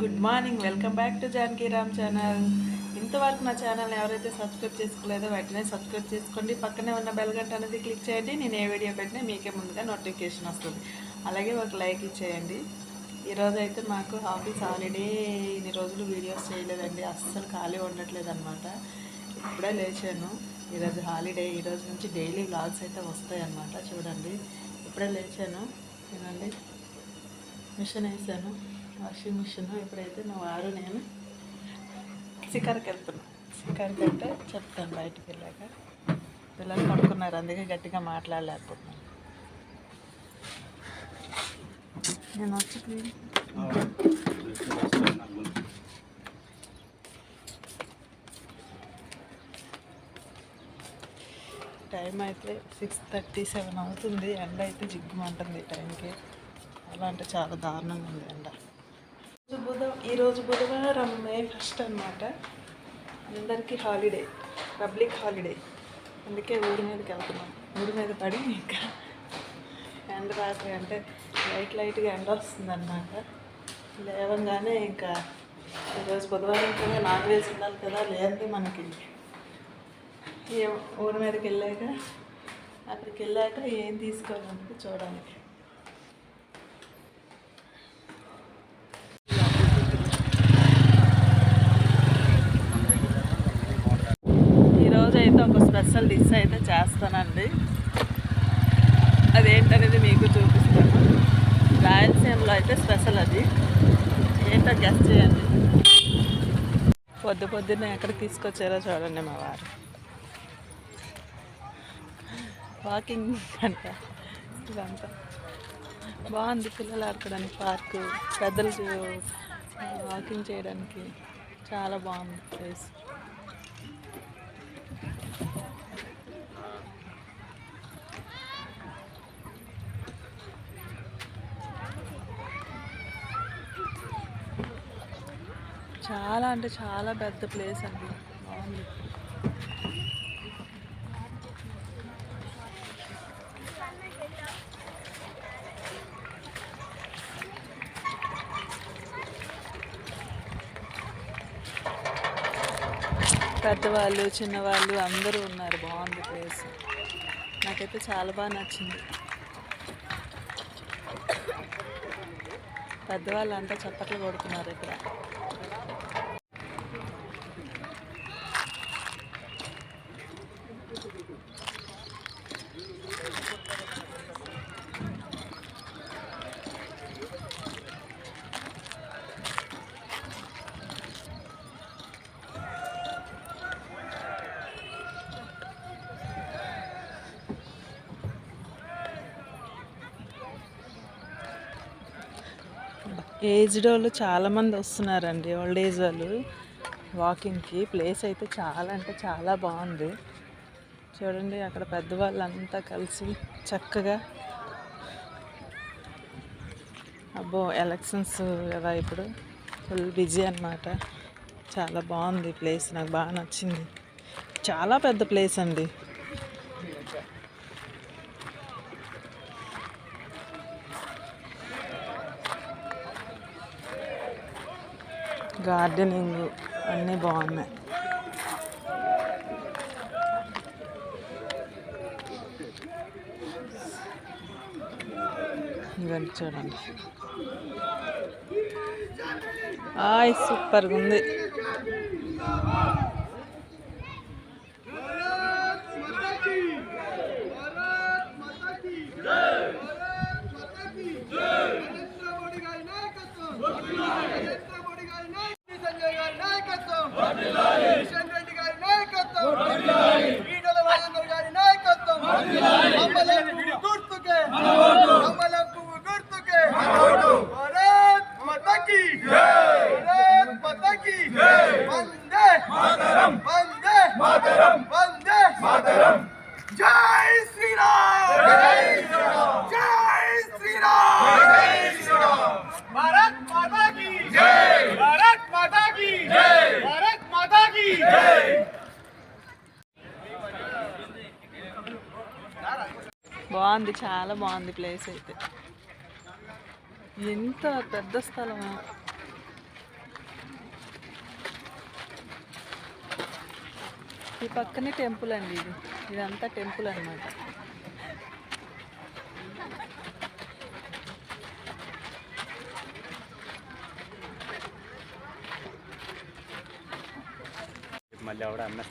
Good morning, welcome back to Janaki Ram channel. ఇంతవరకు నా ఛానల్ని ఎవరైతే సబ్స్క్రైబ్ చేసుకోలేదో వెంటనే సబ్స్క్రైబ్ చేసుకోండి. పక్కనే ఉన్న బెల్ గంట అనేది క్లిక్ చేయండి. నేను ఏ వీడియో పెట్టినా మీకే ముందుగా నోటిఫికేషన్ వస్తుంది. అలాగే ఒక లైక్ ఇచ్చేయండి. ఈరోజు అయితే మాకు ఆఫీస్ హాలిడే. ఇన్ని రోజులు వీడియోస్ చేయలేదండి, అస్సలు ఖాళీ ఉండట్లేదు అనమాట. ఇప్పుడే లేచాను. ఈరోజు హాలిడే. ఈరోజు నుంచి డైలీ వ్లాగ్స్ అయితే వస్తాయి అన్నమాట. చూడండి, ఇప్పుడే లేచాను. చూడండి, మిషన్ వేసాను, వాషింగ్ మిషన్. ఇప్పుడైతే మా వారు నేను షికారుకి వెళ్తున్నాం. షికారుకి అంటే చెప్తాను బయటికి వెళ్ళాక. పిల్లలు పడుకున్నారు, అందుకే గట్టిగా మాట్లాడలేకపోతున్నాను. నేను వచ్చి టైం అయితే 6:37 అవుతుంది. ఎండ అయితే జిగ్గుమంటుంది టైంకి. అలా అంటే చాలా దారుణంగా ఉంది ఎండ. ఈరోజు బుధవారం, మే 1 అన్నమాట. అందరికీ హాలిడే, పబ్లిక్ హాలిడే. అందుకే ఊరి మీదకి వెళ్తున్నాం. ఊరి మీద పడి ఇంకా ఎండ రాత్రి అంటే లైట్గా ఎండ వస్తుంది అన్నమాట. లేవంగానే ఇంకా ఈరోజు బుధవారం కూడా నాన్ వెజ్ ఉండాలి కదా, లేదంటే మనకి ఊరి మీదకి వెళ్ళాక అక్కడికి వెళ్ళాక ఏం తీసుకోవాలంటే చూడడానికి. ఈరోజు అయితే ఒక స్పెషల్ డిష్ అయితే చేస్తానండి. అదేంటనేది మీకు చూపిస్తాను. రాయలసీమలో అయితే స్పెషల్ అది. ఏంటో గెస్ట్ చేయండి. పొద్దున్నే ఎక్కడికి తీసుకొచ్చారో చూడండి. మా వారు వాకింగ్ అంట. ఇదంతా బాగుంది, పిల్లలు ఆడుకోవడానికి పార్కు, పెద్దలు వాకింగ్ చేయడానికి చాలా బాగుంది ప్లేస్. చాలా అంటే చాలా పెద్ద ప్లేస్ అండి, బాగుంది. పెద్దవాళ్ళు చిన్నవాళ్ళు అందరూ ఉన్నారు. బాగుంది ప్లేస్. నాకైతే చాలా బాగా నచ్చింది. పెద్దవాళ్ళు అంతా చప్పట్లు కొడుతున్నారు ఇక్కడ. ఏజ్డ్ వాళ్ళు చాలామంది వస్తున్నారండి, ఓల్డ్ ఏజ్ వాళ్ళు వాకింగ్కి. ప్లేస్ అయితే చాలా అంటే చాలా బాగుంది. చూడండి, అక్కడ పెద్దవాళ్ళు అంతా కలిసి చక్కగా. అబ్బో, ఎలక్షన్స్ కదా ఇప్పుడు, ఫుల్ బిజీ అన్నమాట. చాలా బాగుంది ప్లేస్, నాకు బాగా నచ్చింది. చాలా పెద్ద ప్లేస్ అండి. గార్డెనింగ్ అన్నీ బాగున్నాయి. ఇవన్నీ చూడండి, సూపర్గా ఉంది. జై శ్రీరామ్, జై శ్రీరామ్, భారత్ మాతా కీ జై, భారత్ మాతా కీ జై, భారత్ మాతా కీ జై. బాగుంది, చాలా బాగుంది ప్లేస్ అయితే. ఎంత పెద్ద స్థలం. ఈ పక్కనే టెంపుల్ అండి, ఇదంతా టెంపుల్ అన్నమాట. మళ్ళీ ఆవిడ అన్న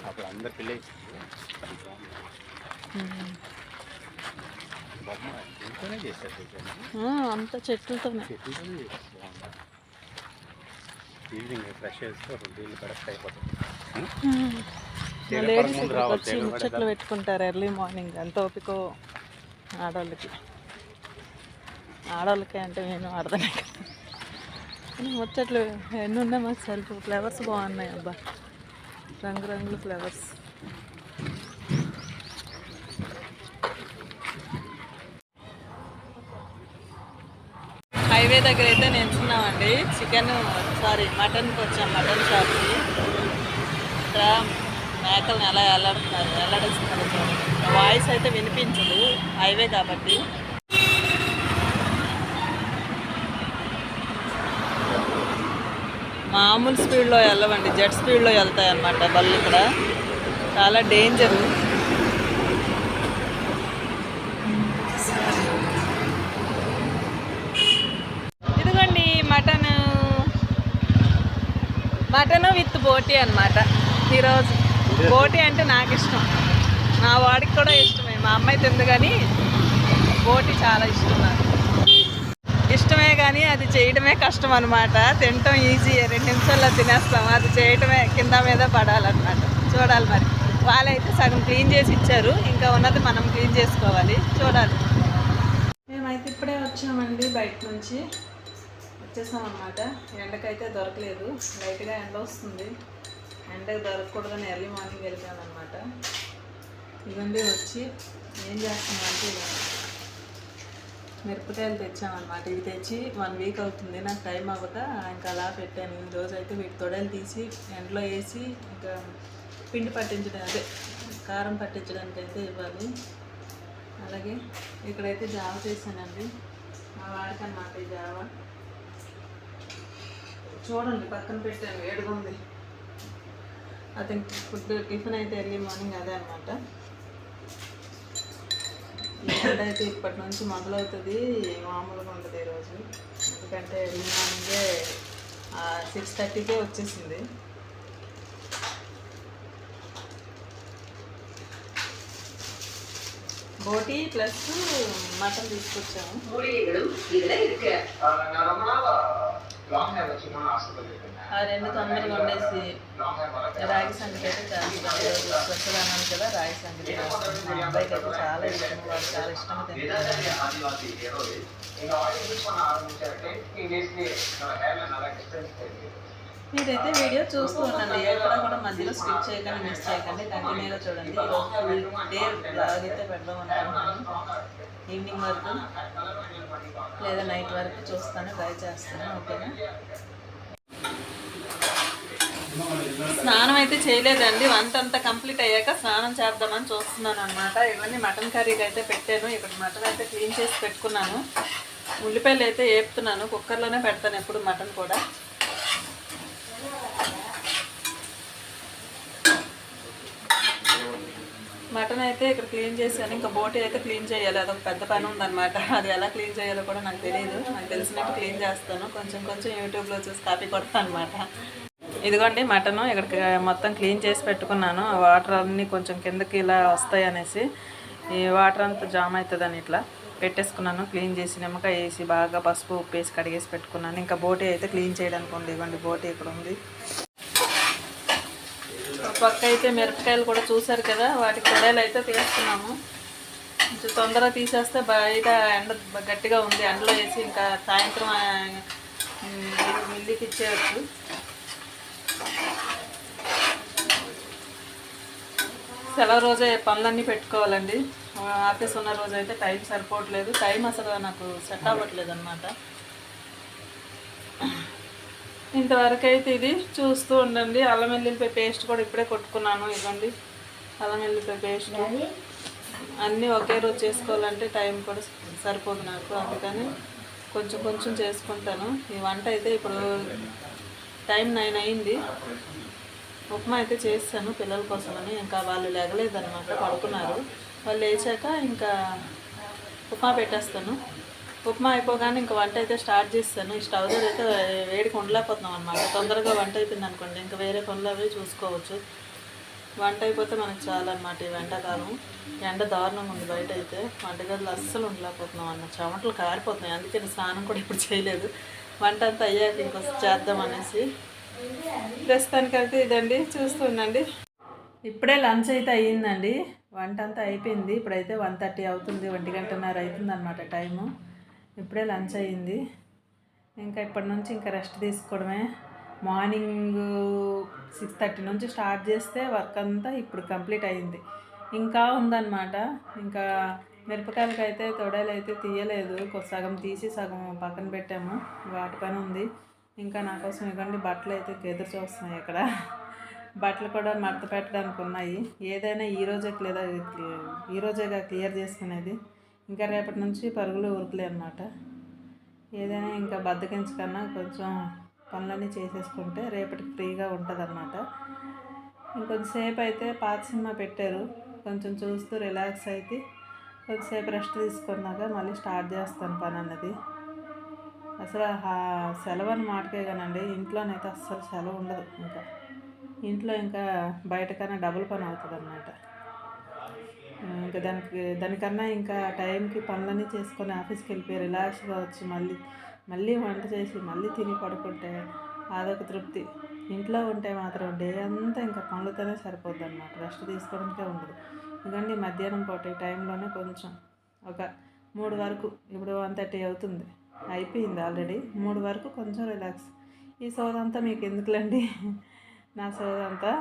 అప్పుడు అందరు పిల్లలు బొమ్మ ఇంట్లోనే చేస్తారు, అంతా చెట్లతోనే. ఈవినింగ్ ఫ్రెష్ చేస్తే ఒక నీళ్ళు కరెక్ట్ అయిపోతుంది. లేడీస్ వచ్చి ముచ్చట్లు పెట్టుకుంటారు ఎర్లీ మార్నింగ్. ఎంత ఓపికో ఆడవాళ్ళకి. ఆడవాళ్ళకి అంటే నేను అర్థమే కదా. ముచ్చట్లు ఎన్ని ఉన్నాయి మాకు సెల్ఫ్. ఫ్లవర్స్ బాగున్నాయి అబ్బా, రంగురంగుల ఫ్లవర్స్. హైవే దగ్గర అయితే నిల్చున్నామండి. మటన్కి వచ్చాం, మటన్ షాప్కి. ఇక్కడ మేకలను ఎలా ఎల్లడిస్తున్నారు చూడండి. వాయిస్ అయితే వినిపించదు, హైవే కాబట్టి. మామూలు స్పీడ్లో వెళ్ళవండి, జెట్ స్పీడ్లో వెళ్తాయి అన్నమాట బళ్ళు. ఇక్కడ చాలా డేంజరు. ఇదిగోండి మటన్ విత్ బోటీ అన్నమాట ఈరోజు. బోటీ అంటే నాకు ఇష్టం, నా వాడికి కూడా ఇష్టమే. మా అమ్మాయి తింది కానీ బోటీ చాలా ఇష్టం నాకు. ఇష్టమే కానీ అది చేయడమే కష్టం అనమాట. తినటం ఈజీ, 2 నిమిషాల్లో తినేస్తాం. అది చేయటమే కింద మీద పడాలన్నమాట. చూడాలి మరి. వాళ్ళైతే సగం క్లీన్ చేసి ఇచ్చారు, ఇంకా ఉన్నది మనం క్లీన్ చేసుకోవాలి. చూడాలి. మేమైతే ఇప్పుడే వచ్చామండి, బయట నుంచి వచ్చేసాం అన్నమాట. ఎండకైతే దొరకలేదు, లైట్గా ఎండ వస్తుంది. ఎండకు దొరకకూడదని ఎర్లీ మార్నింగ్ వెళ్ళిపోయామన్నమాట. ఇవన్నీ వచ్చి ఏం చేస్తామంటే మిరపకాయలు తెచ్చామన్నమాట. ఇవి తెచ్చి 1 వీక్ అవుతుంది. నాకు టైం అవ్వక ఇంకా అలా పెట్టాను. ఈరోజు అయితే వీటి తొడలు తీసి ఎండలో వేసి ఇంకా పిండి పట్టించడం, అదే కారం పట్టించడానికి అయితే ఇవ్వాలి. అలాగే ఇక్కడైతే జావ చేశానండి, మా వాడికి అన్నమాట. ఈ జావ చూడండి పక్కన పెట్టాను, వేడిగుంది. అది ఫుడ్ టిఫిన్ అయితే ఎర్లీ మార్నింగ్ అదే అన్నమాట. ఈ ఎండ అయితే ఇప్పటి నుంచి మొదలవుతుంది, మామూలుగా ఉంటుంది ఈరోజు. ఎందుకంటే ఎర్లీ మార్నింగే 6:30కే వచ్చేసింది. బోటీ ప్లస్ మటన్ తీసుకొచ్చాము. ఆ 2 తొందరగా వండేసి రాగి సంగతి అయితే చేస్తాను. స్పెషల్ అన్నాను కదా, రాగి సంగతి. మా అబ్బాయికి అయితే చాలా ఇష్టం, వాడు చాలా ఇష్టంగా తింటారు. మీరైతే వీడియో చూస్తూ ఉండండి, ఎక్కడ కూడా మధ్యలో స్కిప్ చేయకండి, మిస్ చేయకండి, కంటిన్యూగా చూడండి. ఈరోజు ఫుల్ డే బ్లాగ్ అయితే పెడదాం అనుకుంటున్నాను. ఈవినింగ్ వరకు లేదా నైట్ వరకు చూస్తాను, ట్రై చేస్తాను. ఓకేనా. స్నానం అయితే చేయలేదండి, వంట అంతా కంప్లీట్ అయ్యాక స్నానం చేద్దామని చూస్తున్నాను అనమాట. ఇవన్నీ మటన్ కర్రీకి అయితే పెట్టాను. ఇక్కడ మటన్ అయితే క్లీన్ చేసి పెట్టుకున్నాను. ఉల్లిపాయలు అయితే వేపుతున్నాను, కుక్కర్లోనే పెడతాను ఎప్పుడు మటన్ కూడా. మటన్ అయితే ఇక్కడ క్లీన్ చేశాను, ఇంకా బోటీ అయితే క్లీన్ చేయాలి. అదొక పెద్ద పని ఉందన్నమాట. అది ఎలా క్లీన్ చేయాలో కూడా నాకు తెలియదు. నాకు తెలిసినట్టు క్లీన్ చేస్తాను, కొంచెం యూట్యూబ్లో చూసి కాపీ కొడతాను అనమాట. ఇదిగోండి మటను ఇక్కడికి మొత్తం క్లీన్ చేసి పెట్టుకున్నాను. వాటర్ అన్నీ కొంచెం కిందకి ఇలా వస్తాయి అనేసి, ఈ వాటర్ అంతా జామ్ అవుతుందని ఇట్లా పెట్టేసుకున్నాను. క్లీన్ చేసి నిమ్మకాయ వేసి బాగా పసుపు ఉప్పు వేసి కడిగేసి పెట్టుకున్నాను. ఇంకా బోటీ అయితే క్లీన్ చేయడానికి ఉంది. ఇవ్వండి బోటీ ఇక్కడ ఉంది. పక్క అయితే మిరపకాయలు కూడా చూసారు కదా, వాటికి తొడలు అయితే తీస్తున్నాము. కొంచెం తొందరగా తీసేస్తే బయట ఎండ గట్టిగా ఉంది, ఎండలో వేసి ఇంకా సాయంత్రం మిల్లికి ఇచ్చేయచ్చు. సెలవు రోజే పనులన్నీ పెట్టుకోవాలండి. ఆఫీస్ ఉన్న రోజు అయితే టైం సరిపోవట్లేదు, టైం అసలు నాకు సెట్ అవ్వట్లేదు అనమాట. ఇంతవరకు అయితే ఇది చూస్తూ ఉండండి. అల్లం వెల్లుల్లిపాయ పేస్ట్ కూడా ఇప్పుడే కొట్టుకున్నాను. ఇవ్వండి అల్లం వెల్లుల్లిపాయ పేస్ట్. అన్నీ ఒకే రోజు చేసుకోవాలంటే టైం కూడా సరిపోదు నాకు, అందుకని కొంచెం చేసుకుంటాను. ఈ వంట అయితే ఇప్పుడు టైం 9 అయింది. ఉప్మా అయితే చేస్తాను పిల్లల కోసమని. ఇంకా వాళ్ళు లేగలేదన్నమాట, పడుకున్నారు. వాళ్ళు లేచాక ఇంకా ఉప్మా పెట్టేస్తాను. ఉప్మా అయిపోగానే ఇంకా వంట అయితే స్టార్ట్ చేస్తాను. ఈ స్టవ్ దగ్గర అయితే వేడికి ఉండలేకపోతున్నాం అనమాట. తొందరగా వంట అయిపోయింది అనుకోండి ఇంకా వేరే పనులు అవి చూసుకోవచ్చు. వంట అయిపోతే మనకు చాలన్నమాట. ఈ ఎండాకాలం ఎండ దారుణంగా ఉంది బయట అయితే. వంటగదిలో అస్సలు ఉండలేకపోతున్నాం అన్న, చెమటలు కారిపోతున్నాయి. అందుకే నేను స్నానం కూడా ఇప్పుడు చేయలేదు. వంట అంతా అయ్యాక ఇంకొక చేద్దాం అనేసి. ప్రస్తుతానికైతే ఇదండి, చూస్తుండండి. ఇప్పుడే లంచ్ అయితే అయ్యిందండి, వంట అంతా అయిపోయింది. ఇప్పుడైతే 1:30 అవుతుంది, 1:30 అవుతుంది అనమాట టైము. ఇప్పుడే లంచ్ అయ్యింది. ఇంకా ఇప్పటి నుంచి ఇంకా రెస్ట్ తీసుకోవడమే. మార్నింగ్ 6:30 నుంచి స్టార్ట్ చేస్తే వర్క్ అంతా ఇప్పుడు కంప్లీట్ అయ్యింది. ఇంకా ఉందన్నమాట. ఇంకా మిరపకాయలకి అయితే తొడలు అయితే తీయలేదు, సగం తీసి సగం పక్కన పెట్టాము, వాటి పని ఉంది. ఇంకా నా కోసం ఇవ్వండి బట్టలు అయితే ఎదురు చూస్తున్నాయి ఇక్కడ. బట్టలు కూడా మడత పెట్టడానికి ఉన్నాయి. ఏదైనా ఈరోజేగా క్లియర్ చేసుకునేది. ఇంకా రేపటి నుంచి పరుగులు ఉరుకులే అన్నమాట. ఏదైనా ఇంకా బద్దకించకన్నా కొంచెం పనులన్నీ చేసేసుకుంటే రేపటికి ఫ్రీగా ఉంటుంది అన్నమాట. ఇంకొంచెంసేపు అయితే పాత సినిమా పెట్టారు, కొంచెం చూస్తూ రిలాక్స్ అయితే కొంచెంసేపు రెస్ట్ తీసుకున్నాక మళ్ళీ స్టార్ట్ చేస్తాను పని అన్నది. అసలు సెలవు అని మాటకే కానండి, ఇంట్లోనైతే అస్సలు సెలవు ఉండదు. ఇంకా ఇంట్లో ఇంకా బయటకన్నా డబుల్ పని అవుతుంది అన్నమాట. ఇంకా దానికన్నా ఇంకా టైంకి పనులన్నీ చేసుకొని ఆఫీస్కి వెళ్ళిపోయి రిలాక్స్గా వచ్చి మళ్ళీ వంట చేసి మళ్ళీ తిని పడుకుంటే అదొక తృప్తి. ఇంట్లో ఉంటే మాత్రం డే అంతా ఇంకా పనులతోనే సరిపోద్ది అన్నమాట, రెస్ట్ తీసుకోవడానికే ఉండదు. ఎందుకంటే మధ్యాహ్నం పూట టైంలోనే కొంచెం ఒక 3 వరకు, ఇప్పుడు 1:30 అవుతుంది, అయిపోయింది ఆల్రెడీ. 3 వరకు కొంచెం రిలాక్స్. ఈ సోదంతా మీకు ఎందుకులేండి, నా సోదంతా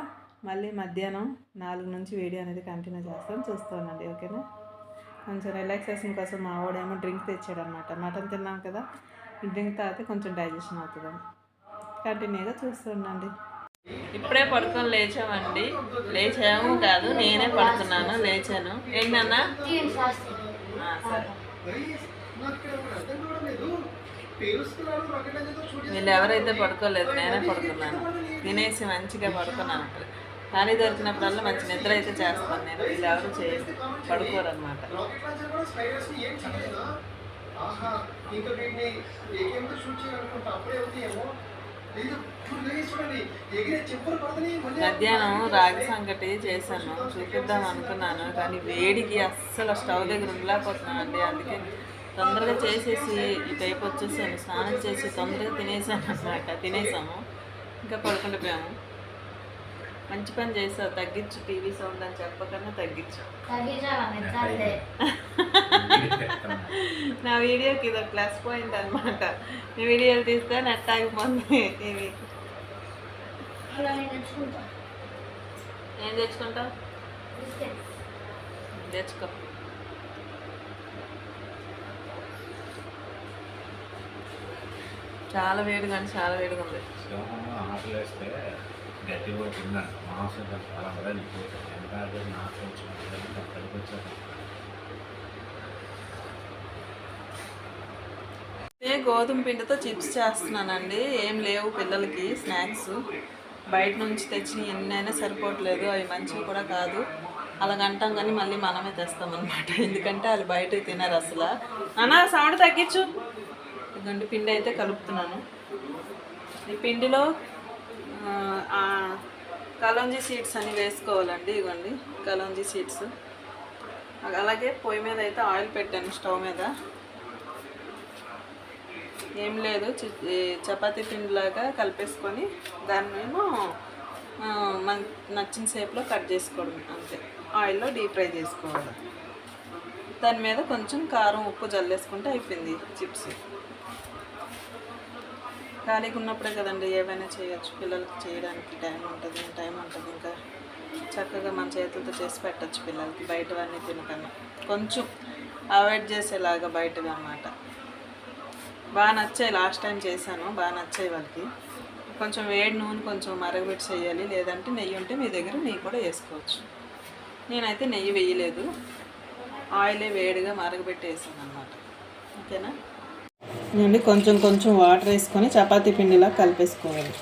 మళ్ళీ మధ్యాహ్నం 4 నుంచి వీడియో అనేది కంటిన్యూ చేస్తాను, చూస్తానండి. ఓకేనా? కొంచెం రిలాక్సేషన్ కోసం మా వాడేమో డ్రింక్ తెచ్చాడు అనమాట. మటన్ తిన్నాం కదా, ఈ డ్రింక్ తాగితే కొంచెం డైజెషన్ అవుతుందని కంటిన్యూగా చూస్తుండండి. ఇప్పుడే పడుకొని లేచామండి. లేచాము కాదు, నేనే పడుతున్నాను, లేచాను. ఏంటన్నా సరే, వీళ్ళు ఎవరైతే పడుకోలేదు, నేనే పడుకున్నాను. తినేసి మంచిగా పడుకున్నాను. ఖాళీ దొరికినప్పుడల్లా మంచి నిద్ర అయితే చేస్తాను నేను. వీళ్ళు ఎవరు చేయరు, పడుకోరు అనమాట. మధ్యాహ్నం రాగి సంగటి చేశాను, చూపిద్దాం అనుకున్నాను. కానీ వేడికి అస్సలు స్టవ్ దగ్గర ఉండలేకపోతున్నాను అండి. అందుకే తొందరగా చేసేసి ఈ టైప్ వచ్చేసాను, స్నానం చేసి తొందరగా తినేసాను అన్నమాట. తినేసాము, ఇంకా పడుకుండిపోయాము. మంచి పని చేసావు, తగ్గించు టీవీ సౌండ్ అని చెప్పకన్నా తగ్గించు. నా వీడియోకి ఇది ప్లస్ పాయింట్ అనమాట. నీ వీడియోలు తీస్తే నెట్ ఆగిపోతుంది టీవీకి. ఏం తెచ్చుకుంటావు? తెచ్చుకో. చాలా వేడిగా, కానీ చాలా వేడిగా ఉంది. గట్టిగా తిన్నాను, మాంసం చాలా వెళ్ళిపోతుంది. ఎందుకంటే నాకు కలిపొచ్చాను. గోధుమ పిండితో చిప్స్ చేస్తున్నానండి. ఏం లేవు పిల్లలకి స్నాక్స్, బయట నుంచి తెచ్చి ఎన్నైనా సరిపోవట్లేదు. అవి మంచివి కూడా కాదు. అలాగంటాం కానీ మళ్ళీ మనమే తెస్తామన్నమాట. ఎందుకంటే వాళ్ళు బయట తినరు అసలు. అన్నా సౌండ్ తగ్గించు. ఇదిగోండి పిండి అయితే కలుపుతున్నాను. ఈ పిండిలో కలోంజీ సీడ్స్ అని వేసుకోవాలండి. ఇవ్వండి కలోంజీ సీడ్స్. అలాగే పొయ్యి మీద అయితే ఆయిల్ పెట్టాను, స్టవ్ మీద. ఏం లేదు, చపాతీ పిండిలాగా కలిపేసుకొని దాన్నేమో మనకు నచ్చిన షేప్లో కట్ చేసుకోవడం అంతే. ఆయిల్లో డీప్ ఫ్రై చేసుకోవాలి. దాని మీద కొంచెం కారం ఉప్పు జల్లేసుకుంటే అయిపోయింది చిప్స్. ఖాళీగా ఉన్నప్పుడే కదండి ఏవైనా చేయొచ్చు, పిల్లలకి చేయడానికి టైం ఉంటుంది. ఇంకా చక్కగా మన చేతులతో చేసి పెట్టచ్చు పిల్లలకి, బయటవన్నీ తినకన్నా కొంచెం అవాయిడ్ చేసేలాగా బయటగా అన్నమాట. బాగా నచ్చాయి, లాస్ట్ టైం చేశాను, బాగా నచ్చాయి వాళ్ళకి. కొంచెం వేడి నూనె కొంచెం మరగబెట్టి చేయాలి, లేదంటే నెయ్యి ఉంటే మీ దగ్గర నెయ్యి కూడా వేసుకోవచ్చు. నేనైతే నెయ్యి వేయలేదు, ఆయిలే వేడిగా మరగబెట్టి వేసాను అన్నమాట. ఓకేనా? కొంచెం కొంచెం వాటర్ వేసుకొని చపాతీ పిండిలా కలిపేసుకోవాలి.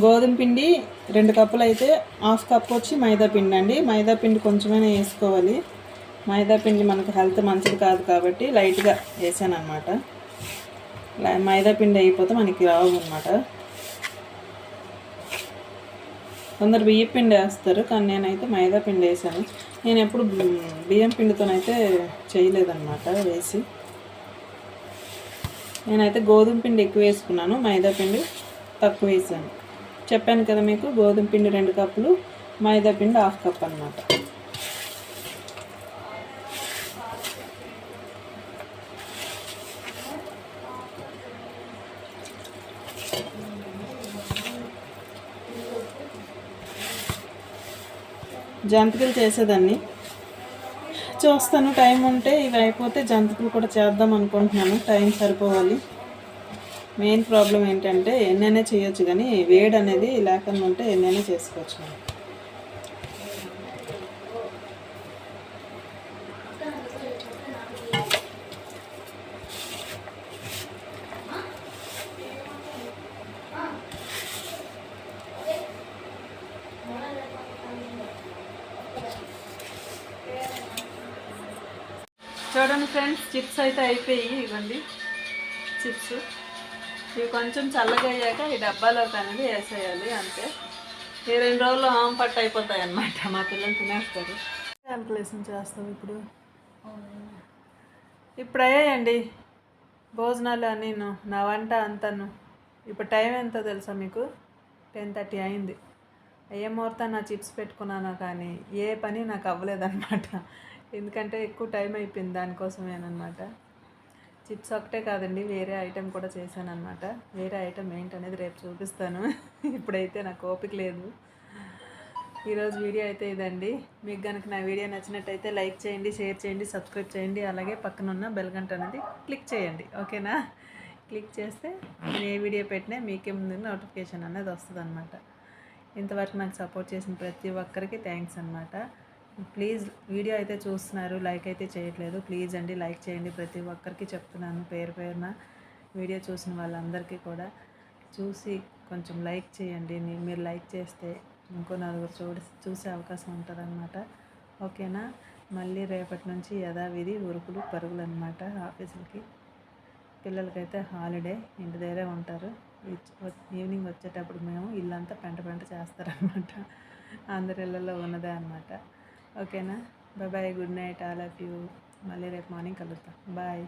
గోధుమ పిండి 2 కప్పులు అయితే 1/2 కప్ వచ్చి మైదా పిండి అండి. మైదా పిండి కొంచెమైనా వేసుకోవాలి. మైదా పిండి మనకు హెల్త్ మంచిది కాదు కాబట్టి లైట్గా వేసాను అనమాట. మైదా పిండి అయిపోతే మనకి రావు అనమాట. కొందరు బియ్యం పిండి వేస్తారు, కానీ నేనైతే మైదా పిండి వేసాను. నేను ఎప్పుడు బియ్యం పిండితోనైతే చేయలేదన్నమాట వేసి. నేనైతే గోధుమ పిండి ఎక్కువ వేసుకున్నాను, మైదా పిండి తక్కువ వేసాను. చెప్పాను కదా మీకు, గోధుమ పిండి 2 కప్పులు, మైదా పిండి 1/2 కప్ అన్నమాట. జంతికలు చేసేదాన్ని, చూస్తాను టైం ఉంటే. ఇవి అయిపోతే జంతికలు కూడా చేద్దాం అనుకుంటున్నాను, టైం సరిపోవాలి. మెయిన్ ప్రాబ్లం ఏంటంటే ఎన్నైనా చేయొచ్చు, కానీ వేడి అనేది లేకుండా ఉంటే ఎన్నైనా చేసుకోవచ్చు మనం. చూడండి ఫ్రెండ్స్, చిప్స్ అయితే అయిపోయి, ఇవ్వండి చిప్స్. ఇవి కొంచెం చల్లగా అయ్యాక ఈ డబ్బాలోకి అనేది వేసేయాలి అంతే. ఈ 2 రోజుల్లో ఆమ్ పట్టు అయిపోతాయి అన్నమాట. మా పిల్లలు తినేస్తారు. క్యాల్కులేషన్ చేస్తాం ఇప్పుడు. ఇప్పుడు అయ్యాయండి భోజనాలు నేను, నా వంట అంతాను. ఇప్పుడు టైం ఎంతో తెలుసా మీకు? 10:30 అయింది. ఏ ముహూర్తం నా చిప్స్ పెట్టుకున్నానో కానీ ఏ పని నాకు అవ్వలేదన్నమాట. ఎందుకంటే ఎక్కువ టైం అయిపోయింది దానికోసమేనమాట. చిప్స్ ఒకటే కాదండి, వేరే ఐటెం కూడా చేశానన్నమాట. వేరే ఐటెం ఏంటనేది రేపు చూపిస్తాను. ఇప్పుడైతే నాకు ఓపిక లేదు. ఈరోజు వీడియో అయితే ఇదండి. మీకు కనుక నా వీడియో నచ్చినట్టయితే లైక్ చేయండి, షేర్ చేయండి, సబ్స్క్రైబ్ చేయండి. అలాగే పక్కనున్న బెల్ గంట అనేది క్లిక్ చేయండి, ఓకేనా? క్లిక్ చేస్తే నేను ఏ వీడియో పెట్టినా మీకే ముందు నోటిఫికేషన్ అనేది వస్తుంది అనమాట. ఇంతవరకు నాకు సపోర్ట్ చేసిన ప్రతి ఒక్కరికి థ్యాంక్స్ అనమాట. ప్లీజ్ వీడియో అయితే చూస్తున్నారు, లైక్ అయితే చేయట్లేదు. ప్లీజ్ అండి లైక్ చేయండి. ప్రతి ఒక్కరికి చెప్తున్నాను పేరు పేరున. వీడియో చూసిన వాళ్ళందరికీ కూడా చూసి కొంచెం లైక్ చేయండి. మీరు లైక్ చేస్తే ఇంకో నలుగురు చూసే అవకాశం ఉంటుందన్నమాట, ఓకేనా? మళ్ళీ రేపటి నుంచి యథావిధి ఉరుకులు పరుగులు అనమాట ఆఫీసులకి. పిల్లలకైతే హాలిడే, ఇంటి దగ్గరే ఉంటారు. ఈవినింగ్ వచ్చేటప్పుడు మేము ఇల్లంతా పెంట చేస్తారనమాట. అందరి ఇళ్ళల్లో ఉన్నదే అనమాట, ఓకేనా? Bye, good night all of you. మళ్ళీ రేపు మార్నింగ్ కలుద్దాం. బాయ్.